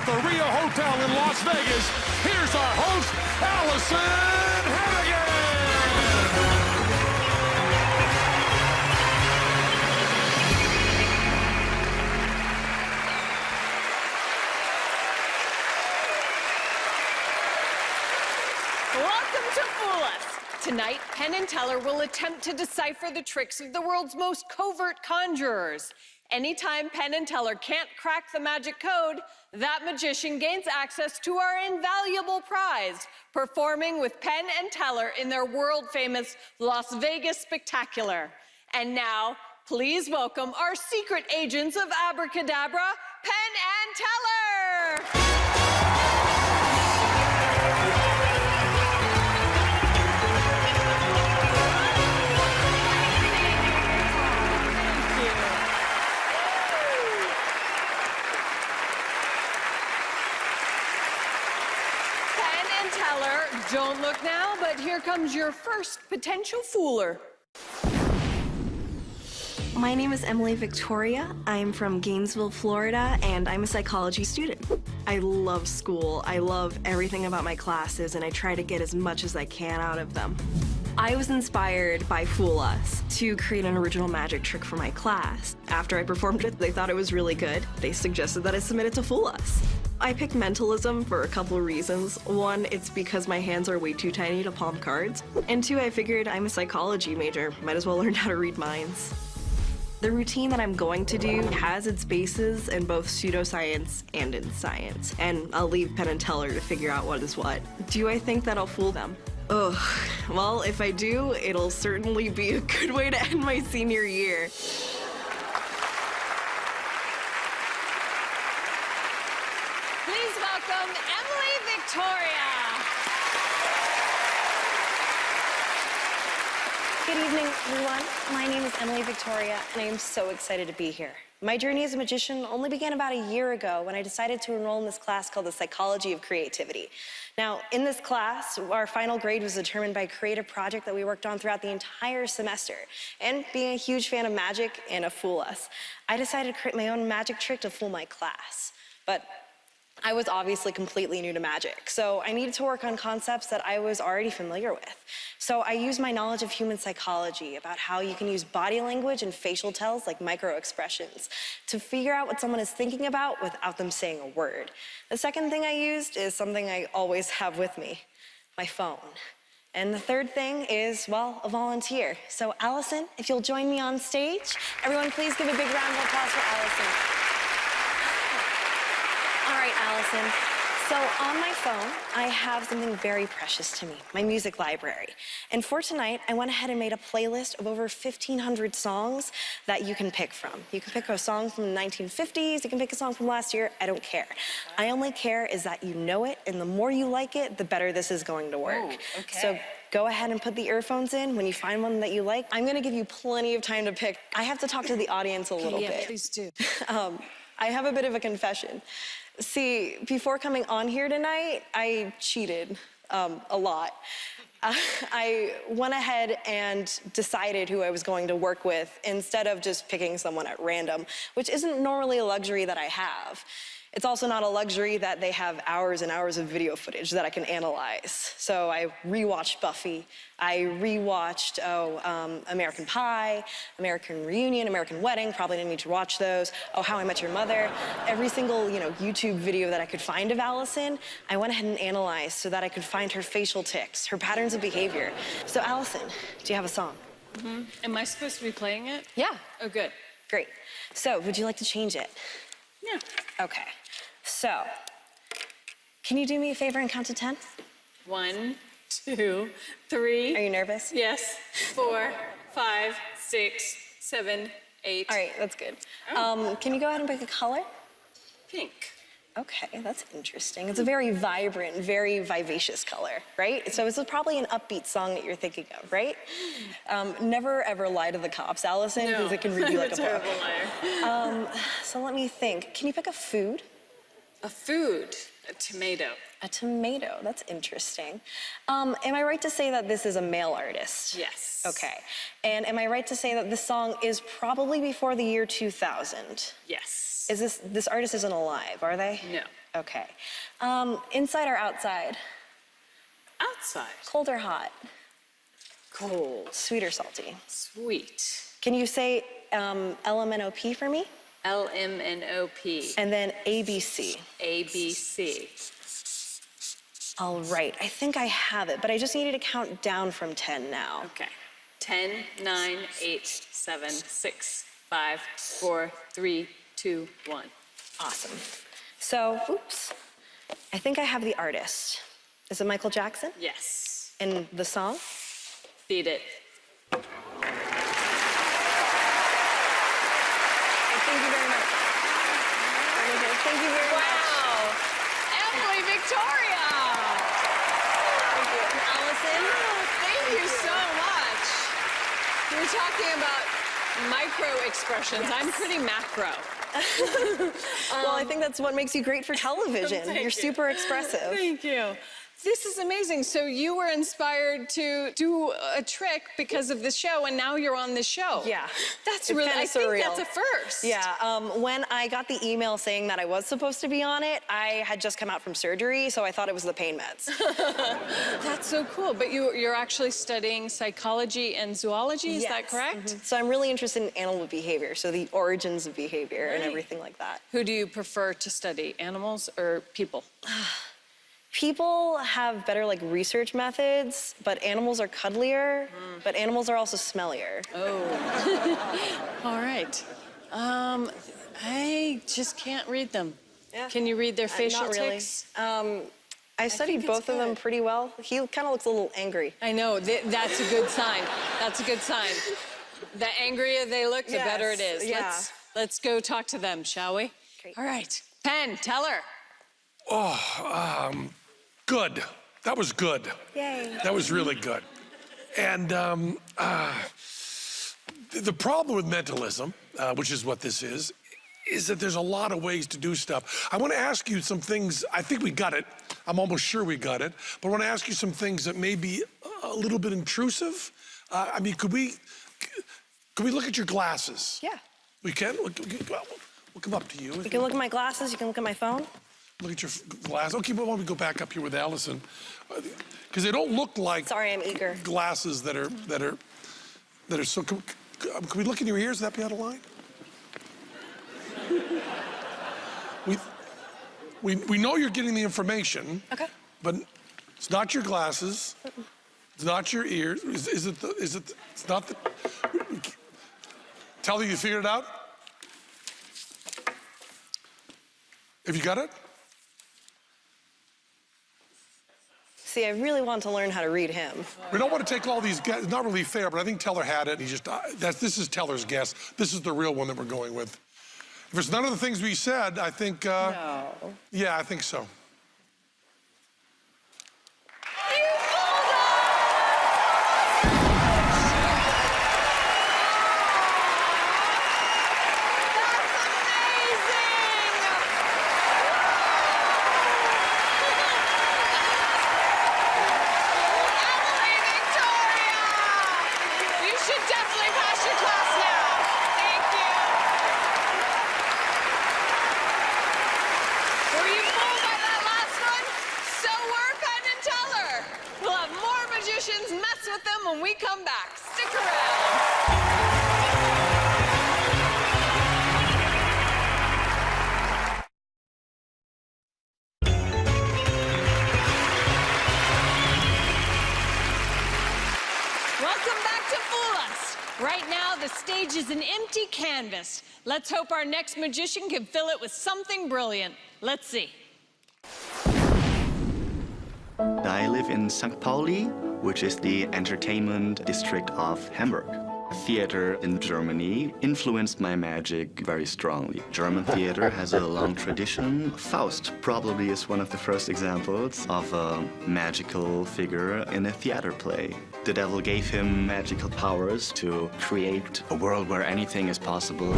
the Rio Hotel in Las Vegas, here's our host, Allison Hannigan! Welcome to Fool Us. Tonight, Penn and Teller will attempt to decipher the tricks of the world's most covert conjurers. Anytime Penn and Teller can't crack the magic code, that magician gains access to our invaluable prize, performing with Penn and Teller in their world-famous Las Vegas Spectacular. And now, please welcome our secret agents of Abracadabra, Penn and Teller! Teller, don't look now, but here comes your first potential fooler. My name is Emily Victoria. I'm from Gainesville, Florida, and I'm a psychology student. I love school. I love everything about my classes, and I try to get as much as I can out of them. I was inspired by Fool Us to create an original magic trick for my class. After I performed it, they thought it was really good. They suggested that I submit it to Fool Us. I picked mentalism for a couple of reasons. One, it's because my hands are way too tiny to palm cards. And two, I figured I'm a psychology major. Might as well learn how to read minds. The routine that I'm going to do has its bases in both pseudoscience and in science. And I'll leave Penn and Teller to figure out what is what. Do I think that I'll fool them? Ugh. Well, if I do, it'll certainly be a good way to end my senior year. Please welcome Emily Victoria. Good evening, everyone. My name is Emily Victoria, and I am so excited to be here. My journey as a magician only began about a year ago when I decided to enroll in this class called the Psychology of Creativity. Now, in this class, our final grade was determined by a creative project that we worked on throughout the entire semester. And being a huge fan of magic and of Fool Us, I decided to create my own magic trick to fool my class. But I was obviously completely new to magic, so I needed to work on concepts that I was already familiar with. So I used my knowledge of human psychology about how you can use body language and facial tells like micro-expressions to figure out what someone is thinking about without them saying a word. The second thing I used is something I always have with me, my phone. And the third thing is, well, a volunteer. So Allison, if you'll join me on stage, everyone please give a big round of applause for Allison. All right, Allison. So on my phone, I have something very precious to me, my music library. And for tonight, I went ahead and made a playlist of over 1,500 songs that you can pick from. You can pick a song from the 1950s, you can pick a song from last year, I don't care. I only care is that you know it, and the more you like it, the better this is going to work. Oh, okay. So go ahead and put the earphones in. When you find one that you like, I'm gonna give you plenty of time to pick. I have to talk to the audience a little bit. Yeah, please do. I have a bit of a confession. See, before coming on here tonight, I cheated a lot. I went ahead and decided who I was going to work with instead of just picking someone at random, which isn't normally a luxury that I have. It's also not a luxury that they have hours and hours of video footage that I can analyze. So I rewatched Buffy. I rewatched, American Pie, American Reunion, American Wedding. Probably didn't need to watch those. Oh, How I Met Your Mother. Every single, YouTube video that I could find of Allison, I went ahead and analyzed so that I could find her facial tics, her patterns of behavior. So Allison, do you have a song? Mm-hmm. Am I supposed to be playing it? Yeah. Oh, good. Great. So would you like to change it? Yeah. Okay. So, can you do me a favor and count to 10? 1, 2, 3. Are you nervous? Yes. 4, 5, 6, 7, 8. All right, that's good. Oh. Can you go ahead and pick a color? Pink. Okay, that's interesting. It's a very vibrant, very vivacious color, right? So this is probably an upbeat song that you're thinking of, right? Never ever lie to the cops, Allison, because it can read you like a terrible liar. So let me think. Can you pick a food? A food. A tomato. A tomato, that's interesting. Am I right to say that this is a male artist? Yes. Okay. And am I right to say that this song is probably before the year 2000? Yes. Is this artist isn't alive, are they? No. Okay. Inside or outside? Outside. Cold or hot? Cold. Sweet or salty? Sweet. Can you say LMNOP for me? LMNOP. And then ABC. ABC. All right, I think I have it, but I just needed to count down from 10 now. Okay. 10, 9, 8, 7, 6, 5, 4, 3, 2, 1. Awesome. So, oops, I think I have the artist. Is it Michael Jackson? Yes. And the song? Beat it. Thank you very much. Thank you very much. Wow. Emily Victoria. Thank you. And Allison? Thank you so much. You were talking about micro expressions. Yes. I'm pretty macro. Well, I think that's what makes you great for television. Thank You're you. super expressive. Thank you. This is amazing. So you were inspired to do a trick because of this show, and now you're on this show. Yeah. That's It's really, kinda I think surreal. that's a first. Yeah, when I got the email saying that I was supposed to be on it, I had just come out from surgery, so I thought it was the pain meds. That's so cool. But you're actually studying psychology and zoology, is that Yes. correct? Mhm. So I'm really interested in animal behavior, so the origins of behavior and Right. everything like that. Who do you prefer to study, animals or people? People have better like research methods, but animals are cuddlier, but animals are also smellier. All right. I just can't read them. Yeah. Can you read their facial Not really. tics? I studied it's both of them good. pretty well. He kind of looks a little angry. I know, that's a good sign. That's a good sign. The angrier they look, the better it Yes, is. yeah. Let's go talk to them, shall we? Great. All right. Penn, Teller. Good. That was good. Yay. That was really good. And the problem with mentalism, which is what this is that there's a lot of ways to do stuff. I want to ask you some things. I think we got it. I'm almost sure we got it. But I want to ask you some things that may be a little bit intrusive. I mean, could we look at your glasses? Yeah. We can? We'll come up to you. You can look at my glasses, you can look at my phone. Look at your glass. Okay, but why don't we go back up here with Allison? Because they don't look like Sorry, I'm eager. glasses that are so. Can we look in your ears? Would that be out of line? we know you're getting the information. Okay. But it's not your glasses. It's not your ears. Is it? It's not the. Tell you figured it out. Have you got it? See, I really want to learn how to read him. We don't want to take all these guesses. It's not really fair, but I think Teller had it. And he just, this is Teller's guess. This is the real one that we're going with. If it's none of the things we said, I think, No. yeah, I think so. Mess with them when we come back. Stick around. Welcome back to Fool Us. Right now, the stage is an empty canvas. Let's hope our next magician can fill it with something brilliant. Let's see. I live in St. Pauli, which is the entertainment district of Hamburg. Theater in Germany influenced my magic very strongly. German theater has a long tradition. Faust probably is one of the first examples of a magical figure in a theater play. The devil gave him magical powers to create a world where anything is possible.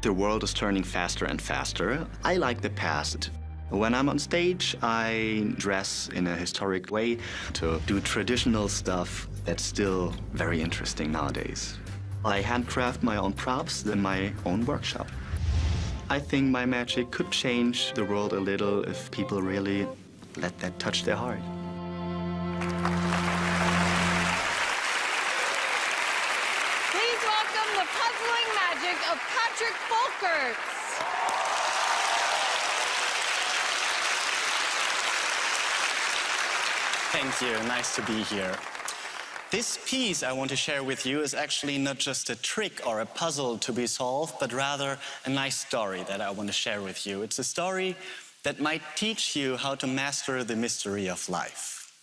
The world is turning faster and faster. I like the past. When I'm on stage, I dress in a historic way to do traditional stuff that's still very interesting nowadays. I handcraft my own props in my own workshop. I think my magic could change the world a little if people really let that touch their heart. Please welcome the puzzling magic of Patrick Folkerts. Thank you, nice to be here. This piece I want to share with you is actually not just a trick or a puzzle to be solved, but rather a nice story that I want to share with you. It's a story that might teach you how to master the mystery of life.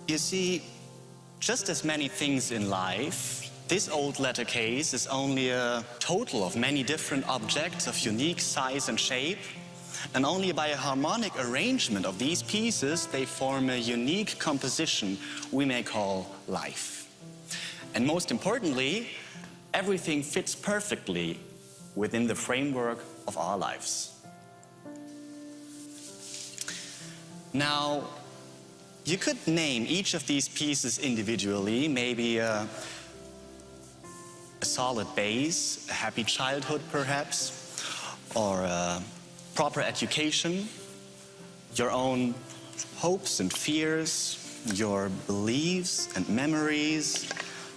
You see, just as many things in life, this old letter case is only a total of many different objects of unique size and shape, and only by a harmonic arrangement of these pieces they form a unique composition we may call life. And most importantly, everything fits perfectly within the framework of our lives. Now, you could name each of these pieces individually, maybe a solid base, a happy childhood perhaps, or a proper education, your own hopes and fears, your beliefs and memories,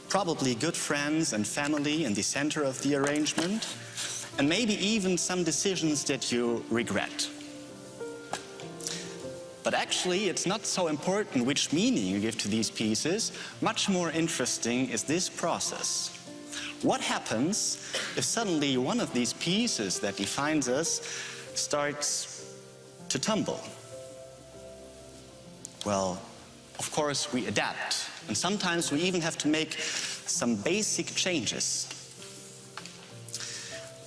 probably good friends and family in the center of the arrangement, and maybe even some decisions that you regret. But actually, it's not so important which meaning you give to these pieces. Much more interesting is this process. What happens if suddenly one of these pieces that defines us starts to tumble? Well, of course, we adapt. And sometimes we even have to make some basic changes.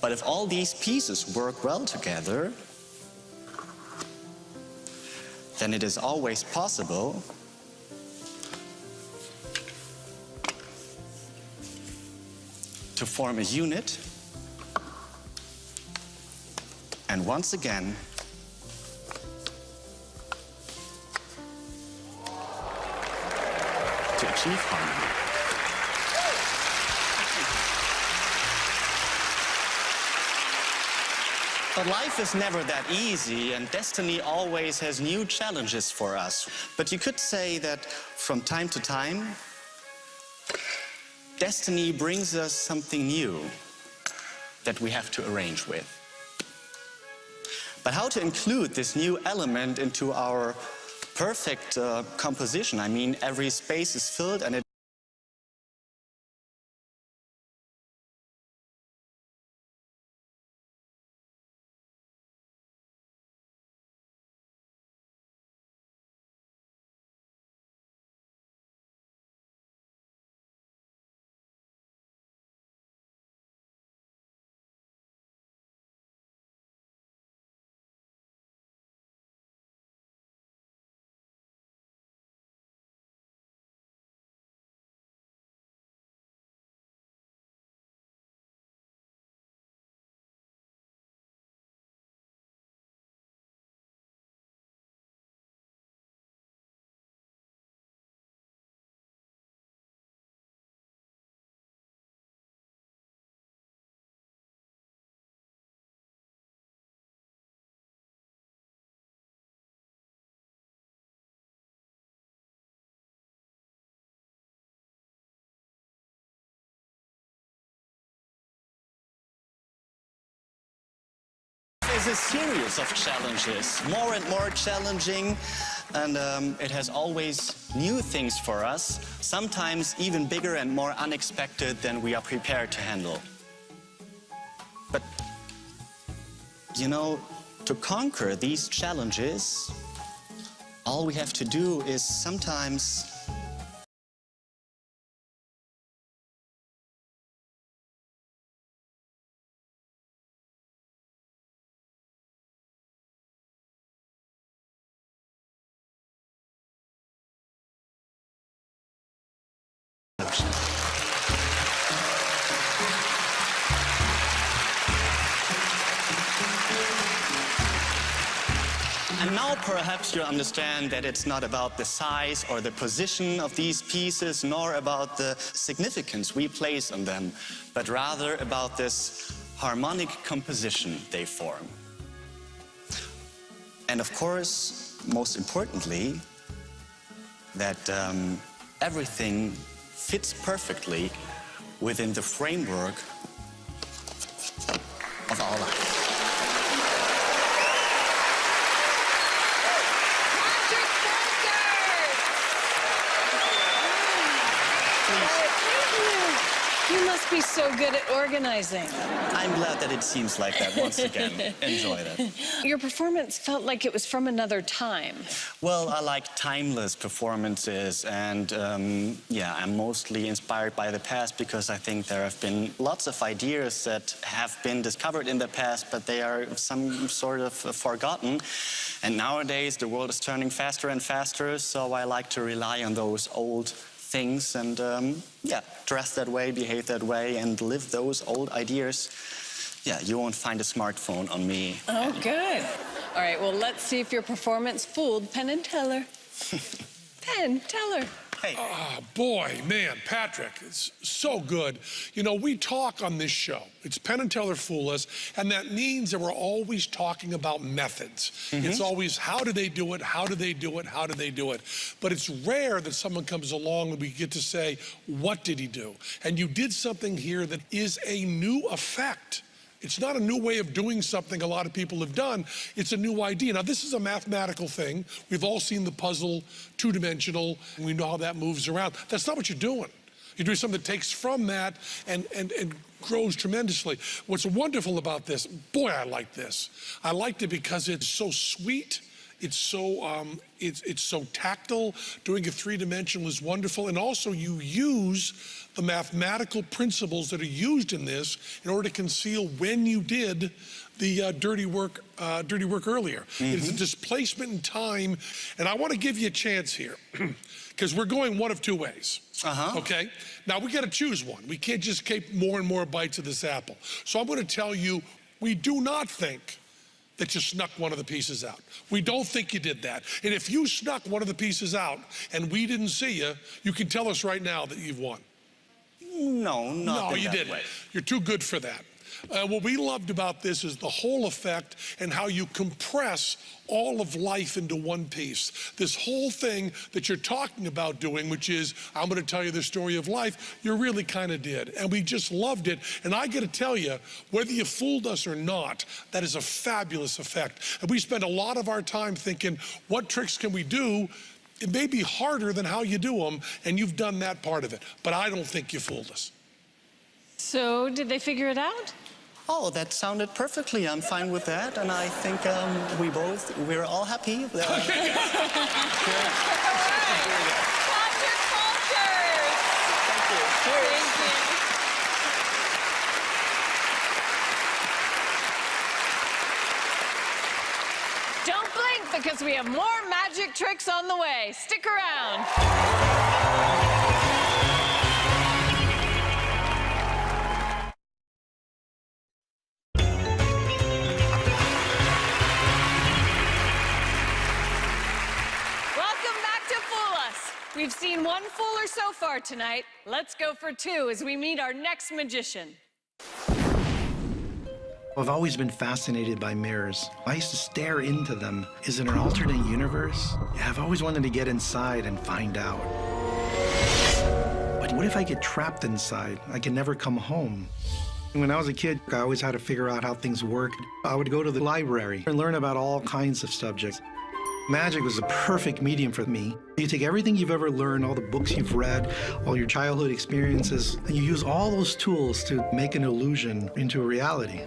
But if all these pieces work well together, then it is always possible to form a unit and once again to achieve harmony. But life is never that easy, and destiny always has new challenges for us. But you could say that from time to time, destiny brings us something new that we have to arrange with. But how to include this new element into our perfect composition? I mean, every space is filled and it is a series of challenges, more and more challenging, and it has always new things for us, sometimes even bigger and more unexpected than we are prepared to handle. But, you know, to conquer these challenges, all we have to do is sometimes And now perhaps you understand that it's not about the size or the position of these pieces, nor about the significance we place on them, but rather about this harmonic composition they form. And of course, most importantly, that everything fits perfectly within the framework of our life. You must be so good at organizing. I'm glad that it seems like that once again. Enjoyed it. Your performance felt like it was from another time. Well, I like timeless performances, and yeah, I'm mostly inspired by the past because I think there have been lots of ideas that have been discovered in the past, but they are some sort of forgotten. And nowadays, the world is turning faster and faster, so I like to rely on those old things and yeah, dress that way, behave that way, and live those old ideas. Yeah, you won't find a smartphone on me. Oh, good. All right, well, let's see if your performance fooled Penn and Teller. Penn, Teller. Hey. Oh, boy, man, Patrick, it's so good. You know, we talk on this show. It's Penn and Teller Fool Us, and that means that we're always talking about methods. It's always, how do they do it? How do they do it? How do they do it? But it's rare that someone comes along and we get to say, what did he do? And you did something here that is a new effect. It's not a new way of doing something a lot of people have done. It's a new idea. Now, this is a mathematical thing. We've all seen the puzzle, two-dimensional, and we know how that moves around. That's not what you're doing. You're doing something that takes from that and grows tremendously. What's wonderful about this, boy, I like this. I liked it because it's so sweet. It's so tactile. Doing a three-dimensional is wonderful. And also you use the mathematical principles that are used in this in order to conceal when you did the dirty work earlier. It's a displacement in time. And I want to give you a chance here because we're going one of two ways. Okay? Now we got to choose one. We can't just keep more and more bites of this apple. So I'm going to tell you, we do not think that you snuck one of the pieces out. We don't think you did that. And if you snuck one of the pieces out and we didn't see you, you can tell us right now that you've won. No, not No, in you that didn't. way. You're too good for that. What we loved about this is the whole effect and how you compress all of life into one piece. This whole thing that you're talking about doing, which is, I'm going to tell you the story of life, you really kind of did. And we just loved it. And I got to tell you, whether you fooled us or not, that is a fabulous effect. And we spent a lot of our time thinking, what tricks can we do? It may be harder than how you do them, and you've done that part of it. But I don't think you fooled us. So, did they figure it out? Oh, that sounded perfectly. I'm fine with that, and I think we're all happy. Culture, culture! Thank you. Cheers. Thank you. Don't blink because we have more magic tricks on the way. Stick around. We've seen one fooler so far tonight. Let's go for two as we meet our next magician. I've always been fascinated by mirrors. I used to stare into them. Is it an alternate universe? Yeah, I've always wanted to get inside and find out. But what if I get trapped inside? I can never come home. When I was a kid, I always had to figure out how things worked. I would go to the library and learn about all kinds of subjects. Magic was a perfect medium for me. You take everything you've ever learned, all the books you've read, all your childhood experiences, and you use all those tools to make an illusion into a reality.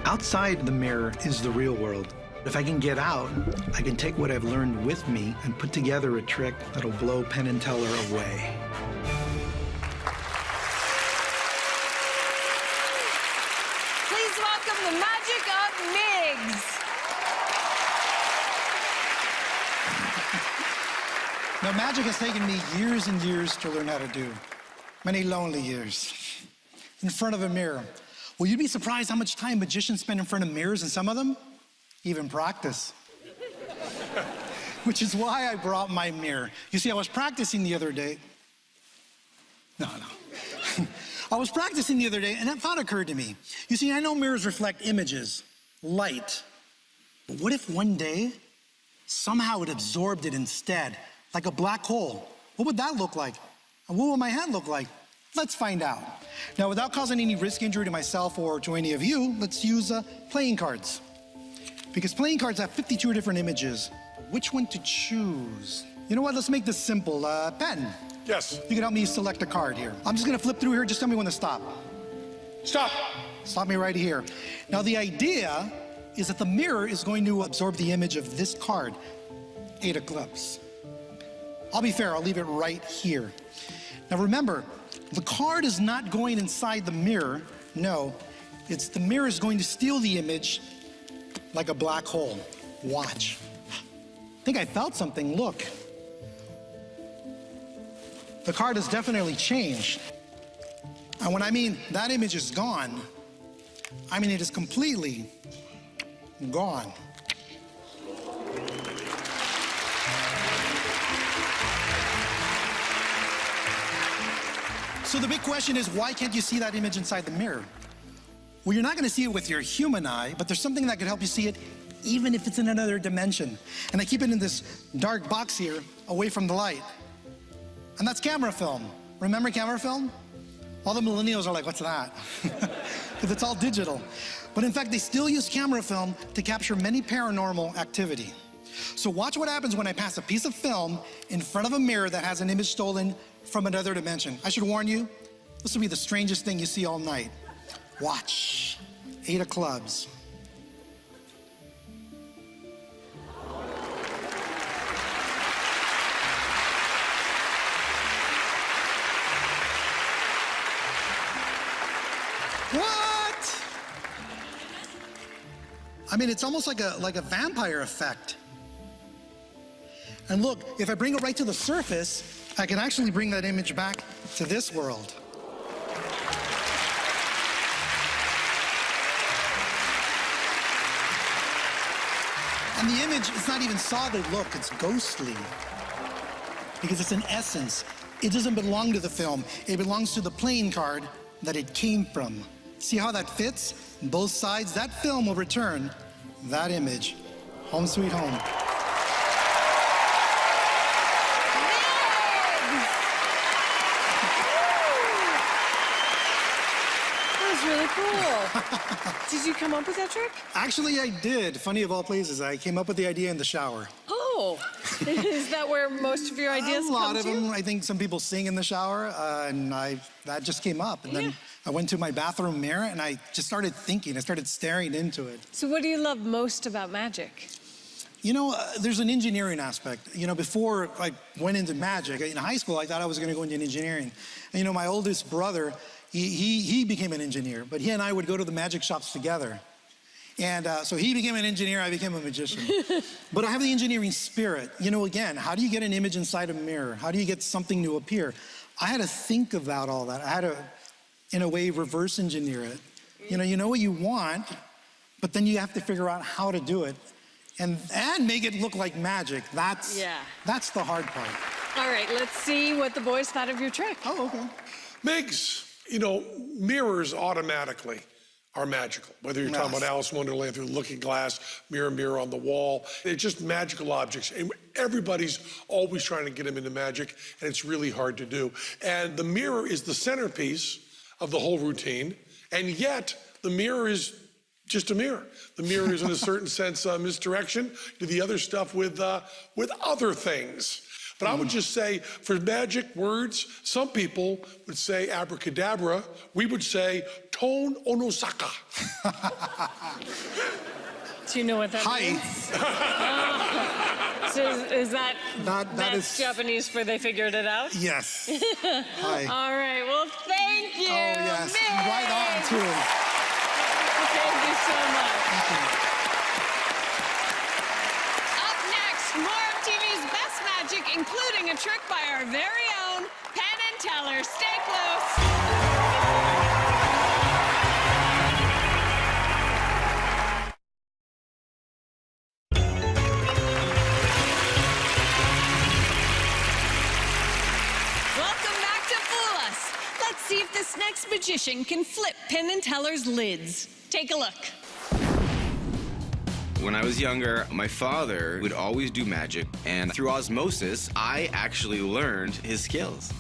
Outside the mirror is the real world. If I can get out, I can take what I've learned with me and put together a trick that'll blow Penn and Teller away. Please welcome the magic of Miggs. Now, magic has taken me years and years to learn how to do. Many lonely years. In front of a mirror. Well, you'd be surprised how much time magicians spend in front of mirrors, and some of them even practice. which is why I brought my mirror. You see, I was practicing the other day. No. I was practicing the other day, and that thought occurred to me. You see, I know mirrors reflect images, light. But what if one day, somehow it absorbed it instead, like a black hole? What would that look like? And what would my hand look like? Let's find out. Now, without causing any risk injury to myself or to any of you, let's use playing cards. Because playing cards have 52 different images. Which one to choose? You know what, let's make this simple. Penn. Yes. You can help me select a card here. I'm just gonna flip through here, just tell me when to stop. Stop. Stop me right here. Now the idea is that the mirror is going to absorb the image of this card, 8 of clubs. I'll be fair, I'll leave it right here. Now remember, the card is not going inside the mirror, no. It's the mirror is going to steal the image like a black hole. Watch. I think I felt something, look. The card has definitely changed. And when I mean that image is gone, I mean it is completely gone. So the big question is, why can't you see that image inside the mirror? Well, you're not gonna see it with your human eye, but there's something that can help you see it even if it's in another dimension. And I keep it in this dark box here, away from the light. And that's camera film. Remember camera film? All the millennials are like, what's that? Because it's all digital. But in fact, they still use camera film to capture many paranormal activity. So watch what happens when I pass a piece of film in front of a mirror that has an image stolen from another dimension. I should warn you, this will be the strangest thing you see all night. Watch. 8 of clubs. What? I mean, it's almost like a vampire effect. And look, if I bring it right to the surface, I can actually bring that image back to this world. And the image is not even solid, look, it's ghostly. Because it's an essence. It doesn't belong to the film. It belongs to the playing card that it came from. See how that fits? Both sides, that film will return that image. Home sweet home. That was really cool. Did you come up with that trick? Actually, I did. Funny of all places, I came up with the idea in the shower. Oh, is that where most of your ideas come to? A lot of them. I think some people sing in the shower, and that just came up. And then I went to my bathroom mirror, and I just started thinking. I started staring into it. So what do you love most about magic? You know, there's an engineering aspect. You know, before I went into magic, in high school, I thought I was going to go into engineering. And, you know, my oldest brother, he became an engineer, but he and I would go to the magic shops together. And so he became an engineer, I became a magician. But I have the engineering spirit. You know, again, how do you get an image inside a mirror? How do you get something to appear? I had to think about all that. I had to, in a way, reverse engineer it. You know what you want, but then you have to figure out how to do it and make it look like magic. That's the hard part. All right, let's see what the boys thought of your trick. Oh, okay. Migs, you know, mirrors automatically are magical. Whether you're talking about Alice in Wonderland through the looking glass, mirror, mirror on the wall, they're just magical objects. And everybody's always trying to get them into magic, and it's really hard to do. And the mirror is the centerpiece of the whole routine, and yet the mirror is just a mirror. The mirror is in a certain sense misdirection to the other stuff with other things. But I would just say, for magic words, some people would say abracadabra. We would say ton onosaka. Do you know what that means? So is that's Japanese for they figured it out? Yes. Hi. All right, well, thank you. Oh, yes. Migs. Right on, too. Thank you so much. Thank you. Up next, more of TV's best magic, including a trick by our very own Penn and Teller. Stay close. next magician can flip Penn and Teller's lids. Take a look. When I was younger, my father would always do magic, and through osmosis, I actually learned his skills.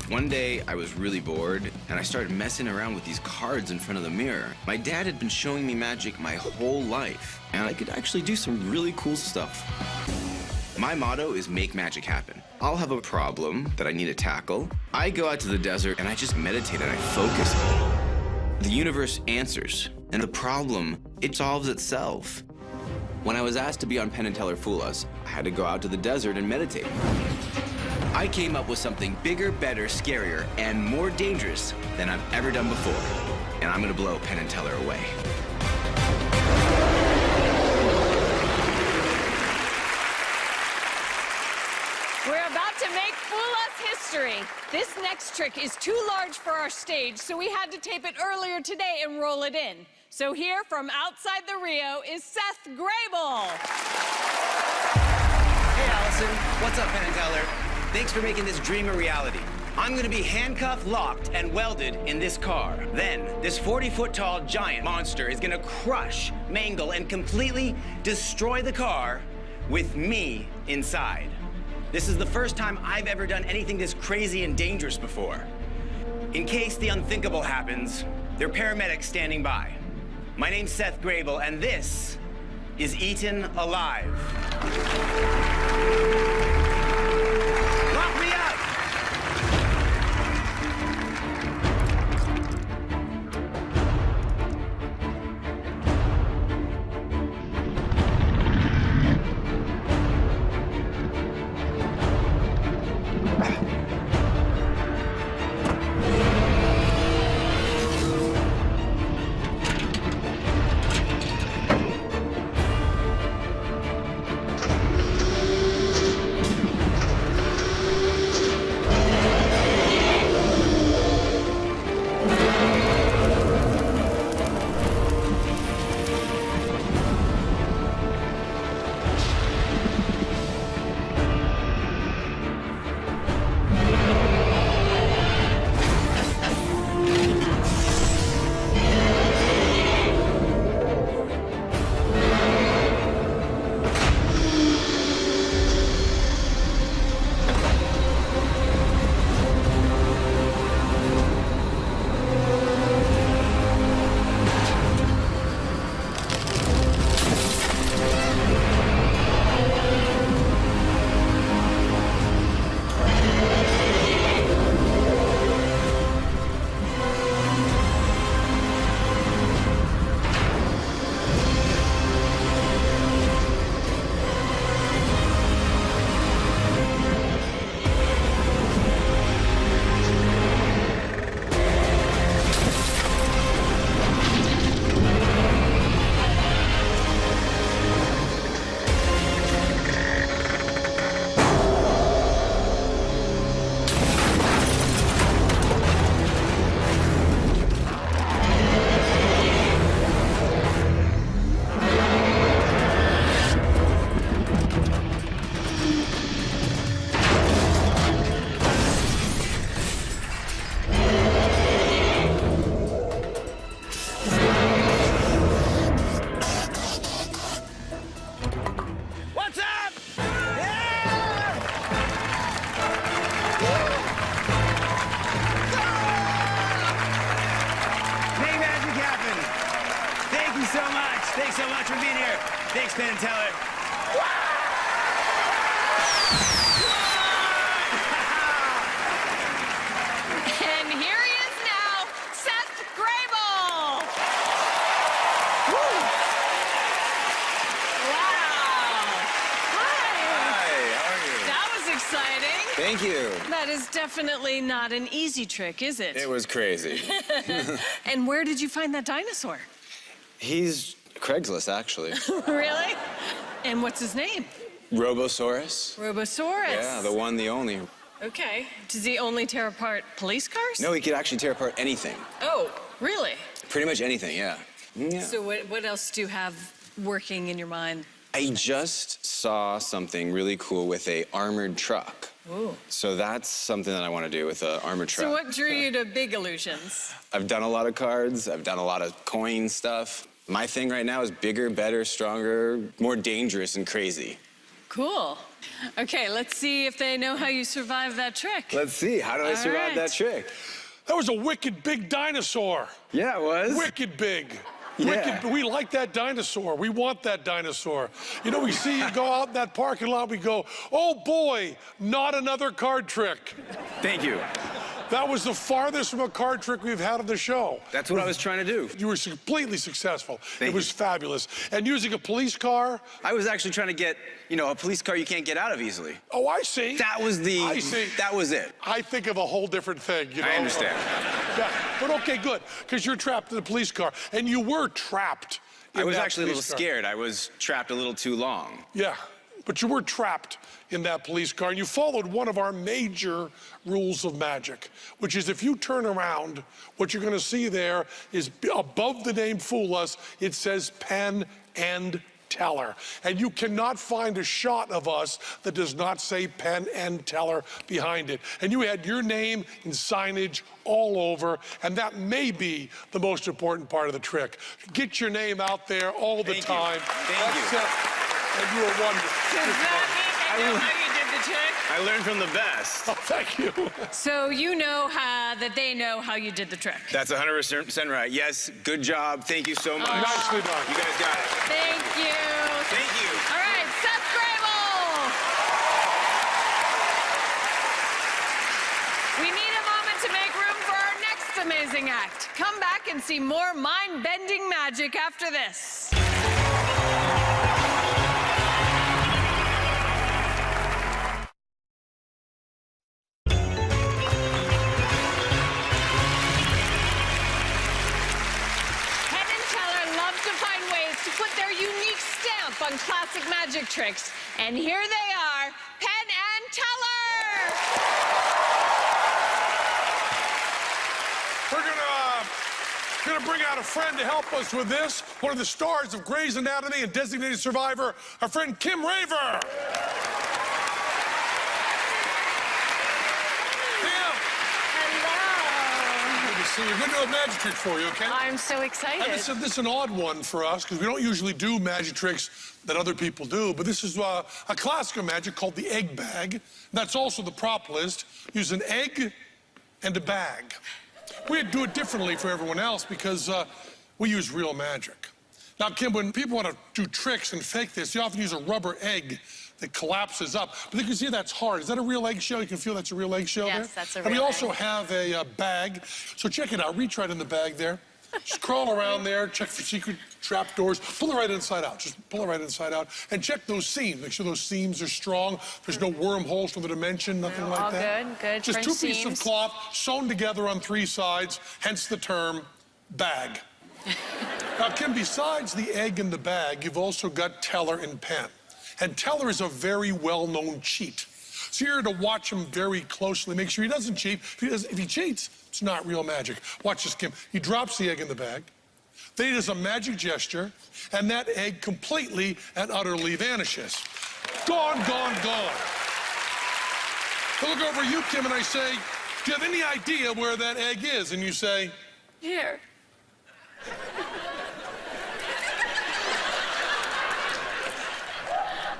One day, I was really bored, and I started messing around with these cards in front of the mirror. My dad had been showing me magic my whole life, and I could actually do some really cool stuff. My motto is make magic happen. I'll have a problem that I need to tackle. I go out to the desert, and I just meditate, and I focus. The universe answers, and the problem, it solves itself. When I was asked to be on Penn and Teller Fool Us, I had to go out to the desert and meditate. I came up with something bigger, better, scarier, and more dangerous than I've ever done before. And I'm gonna blow Penn and Teller away. We're about to make Fool Us history. This next trick is too large for our stage, so we had to tape it earlier today and roll it in. So here from outside the Rio is Seth Grable. Hey, Allison. What's up, Penn and Teller? Thanks for making this dream a reality. I'm gonna be handcuffed, locked, and welded in this car. Then, this 40-foot-tall giant monster is gonna crush, mangle, and completely destroy the car with me inside. This is the first time I've ever done anything this crazy and dangerous before. In case the unthinkable happens, there are paramedics standing by. My name's Seth Grable, and this is Eaten Alive. Lock me up! Thanks so much for being here. Thanks, Penn and Teller. And here he is now, Seth Grable. Woo. Wow. Hi, how are you? that was exciting. Thank you. That is definitely not an easy trick, is it? It was crazy. And where did you find that dinosaur? He's Craigslist, actually. Really? And what's his name? Robosaurus. Robosaurus. Yeah, the one, the only. Okay. Does he only tear apart police cars? No, he could actually tear apart anything. Oh, really? Pretty much anything, yeah. Yeah. So what else do you have working in your mind? I just saw something really cool with a armored truck. Ooh. So that's something that I want to do with an armored truck. So what drew you to big illusions? I've done a lot of cards. I've done a lot of coin stuff. My thing right now is bigger, better, stronger, more dangerous and crazy. Cool. Okay, let's see if they know how you survived that trick. Let's see. How do I survive that trick? That was a wicked big dinosaur. Yeah, it was. Wicked big. Yeah. Wicked, we like that dinosaur. We want that dinosaur. You know, we see you go out in that parking lot, we go, oh boy, not another card trick. Thank you. That was the farthest from a card trick we've had on the show. That's what I was trying to do. You were completely successful. Thank it was you. fabulous. And using a police car. I was actually trying to get, you know, a police car you can't get out of easily. Oh, I see. That was the, I see. That was it. I think of a whole different thing, you know? I understand. Yeah, but okay, good, because you're trapped in a police car, and you were trapped in I was that actually a little police car. scared. I was trapped a little too long. Yeah, but you were trapped in that police car, and you followed one of our major rules of magic, which is if you turn around, what you're gonna see there is above the name Fool Us, it says Penn and Teller. And you cannot find a shot of us that does not say Penn and Teller behind it. And you had your name and signage all over, and that may be the most important part of the trick. Get your name out there all the time. Thank you. And you were wonderful. Does that mean they know how you did the trick? I learned from the best. Oh, thank you. So you know that they know how you did the trick. That's 100% right. Yes, good job. Thank you so much. Nicely done. You guys got it. Thank you. Thank you. All right, Seth Grable. We need a moment to make room for our next amazing act. Come back and see more mind-bending magic after this. Penn and Teller love to find ways to put their unique stamp on classic magic tricks. And here they are, Penn and Teller! We're gonna bring out a friend to help us with this. One of the stars of Grey's Anatomy and Designated Survivor, our friend Kim Raver. See, we're going to do a magic trick for you, okay? I'm so excited. This is an odd one for us because we don't usually do magic tricks that other people do, but this is a classic of magic called the egg bag. That's also the prop list. Use an egg and a bag. We do it differently for everyone else because we use real magic. Now, Kim, when people want to do tricks and fake this, they often use a rubber egg that collapses up. But you can see that's hard. Is that a real eggshell? You can feel that's a real eggshell there? Yes, that's a And we real also egg. have a bag. So check it out. Reach right in the bag there. Just crawl around there. Check for secret trap doors. Pull it right inside out. Just pull it right inside out. And check those seams. Make sure those seams are strong. There's no wormholes from the dimension, nothing like all that. good. Just French two pieces of seams. cloth sewn together on three sides, hence the term bag. Now, Kim, besides the egg in the bag, you've also got Teller and Penn. And Teller is a very well-known cheat. So you're to watch him very closely, make sure he doesn't cheat. If he cheats, it's not real magic. Watch this, Kim. He drops the egg in the bag. Then he does a magic gesture, and that egg completely and utterly vanishes. Gone, gone, gone. I look over at you, Kim, and I say, do you have any idea where that egg is? And you say, Here.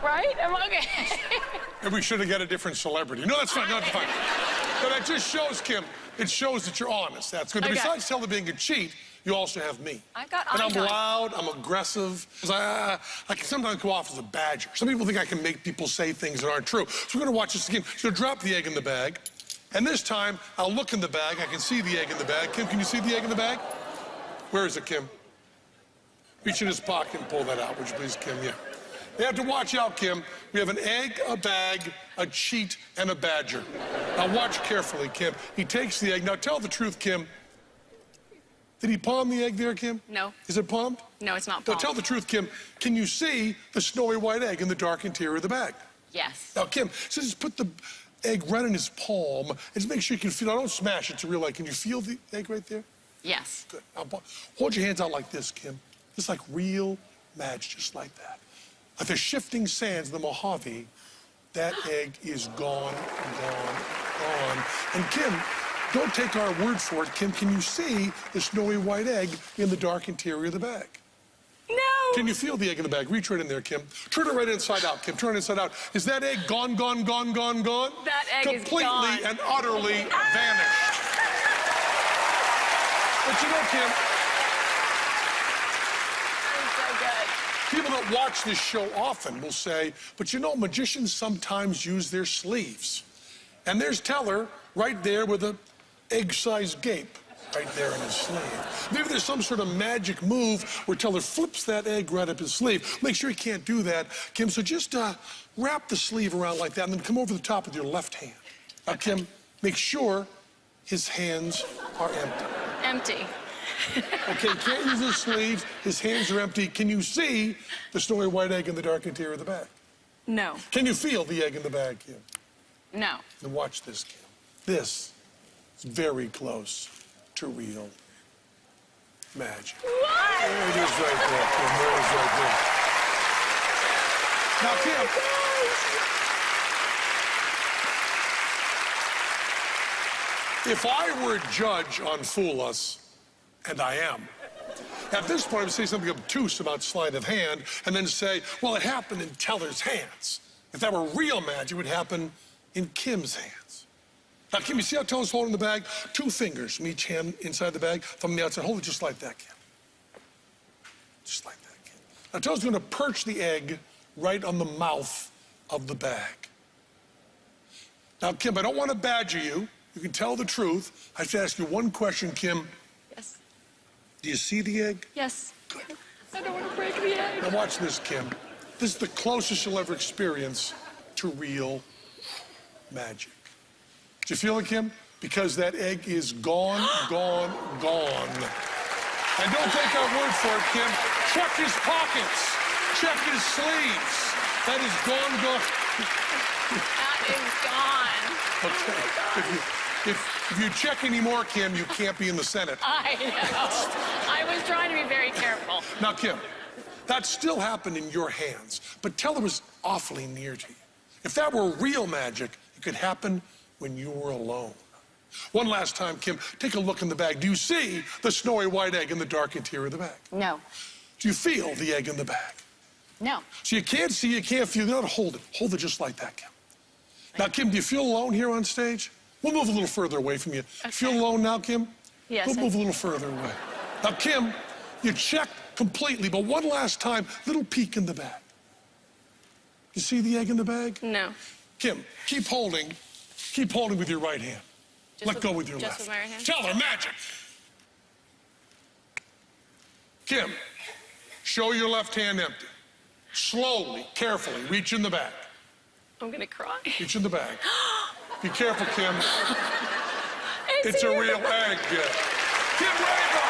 Right? I'm okay. maybe we should have got a different celebrity. No, that's fine, no, that's fine. But that just shows, Kim, it shows that you're honest. That's good. Okay. Besides Teller being a cheat, you also have me. I got And I'm icon. loud, I'm aggressive. I can sometimes go off as a badger. Some people think I can make people say things that aren't true. So we're gonna watch this again. So drop the egg in the bag. And this time, I'll look in the bag. I can see the egg in the bag. Kim, can you see the egg in the bag? Where is it, Kim? Reach in his pocket and pull that out, would you please, Kim? Yeah. You have to watch out, Kim. We have an egg, a bag, a cheat, and a badger. Now watch carefully, Kim. He takes the egg. Now tell the truth, Kim. Did he palm the egg there, Kim? No. Is it palmed? No, it's not Now palm. tell the truth, Kim. Can you see the snowy white egg in the dark interior of the bag? Yes. Now, Kim, so just put the egg right in his palm and just make sure you can feel it. Don't smash it to real egg. Can you feel the egg right there? Yes. Good. Now, hold your hands out like this, Kim. Just like real magic, just like that. Like the shifting sands of the Mojave, that egg is gone, gone, gone. And Kim, don't take our word for it. Kim, can you see the snowy white egg in the dark interior of the bag? No. Can you feel the egg in the bag? Reach right in there, Kim. Turn it right inside out, Kim. Turn it inside out. Is that egg gone, gone, gone, gone, gone? That egg is gone. Completely and utterly vanished. But you know, Kim, So good. people that watch this show often will say, but you know, magicians sometimes use their sleeves. And there's Teller right there with a egg-sized gape right there in his sleeve. Maybe there's some sort of magic move where Teller flips that egg right up his sleeve. Make sure he can't do that, Kim. So just wrap the sleeve around like that and then come over the top with your left hand. Now, Kim, make sure his hands are empty. Empty. Okay, he can't use his sleeves. His hands are empty. Can you see the snowy white egg in the dark interior of the bag? No. Can you feel the egg in the bag, Kim? No. Now watch this, Kim. This is very close to real magic. What? There it is right there, Kim. There it is right there. Now, Kim. If I were a judge on Fool Us, and I am, at this point I would say something obtuse about sleight of hand and then say, well, it happened in Teller's hands. If that were real magic, it would happen in Kim's hands. Now, Kim, you see how Teller's holding the bag? 2 fingers from each hand inside the bag, from the outside. Hold it just like that, Kim. Just like that, Kim. Now, Teller's going to perch the egg right on the mouth of the bag. Now, Kim, I don't want to badger you. You can tell the truth. I have to ask you one question, Kim. Yes. Do you see the egg? Yes. Good. I don't want to break the egg. Now watch this, Kim. This is the closest you'll ever experience to real magic. Do you feel it, Kim? Because that egg is gone, gone, gone. And don't take our word for it, Kim. Check his pockets. Check his sleeves. That is gone, gone. That is gone. Okay. If you check anymore, Kim, you can't be in the Senate. I know. I was trying to be very careful. Now, Kim, that still happened in your hands, but Teller was awfully near to you. If that were real magic, it could happen when you were alone. One last time, Kim, take a look in the bag. Do you see the snowy white egg in the dark interior of the bag? No. Do you feel the egg in the bag? No. So you can't see, you can't feel, you gotta hold it. Hold it just like that, Kim. Now, Kim, do you feel alone here on stage? We'll move a little further away from you. Okay. Feel alone now, Kim? Yes. We'll move a little further away. Now, Kim, you checked completely, but one last time, little peek in the bag. You see the egg in the bag? No. Kim, keep holding with your right hand. Let go with your left. Just with my right hand? Teller, magic. Kim, show your left hand empty. Slowly, carefully, reach in the bag. I'm gonna cry. Reach in the bag. Be careful, Kim. It's a here. real egg. Kim Raver!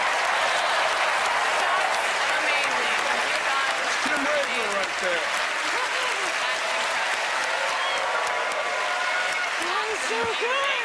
That's amazing. You guys. Kim Raver right there. That is so good.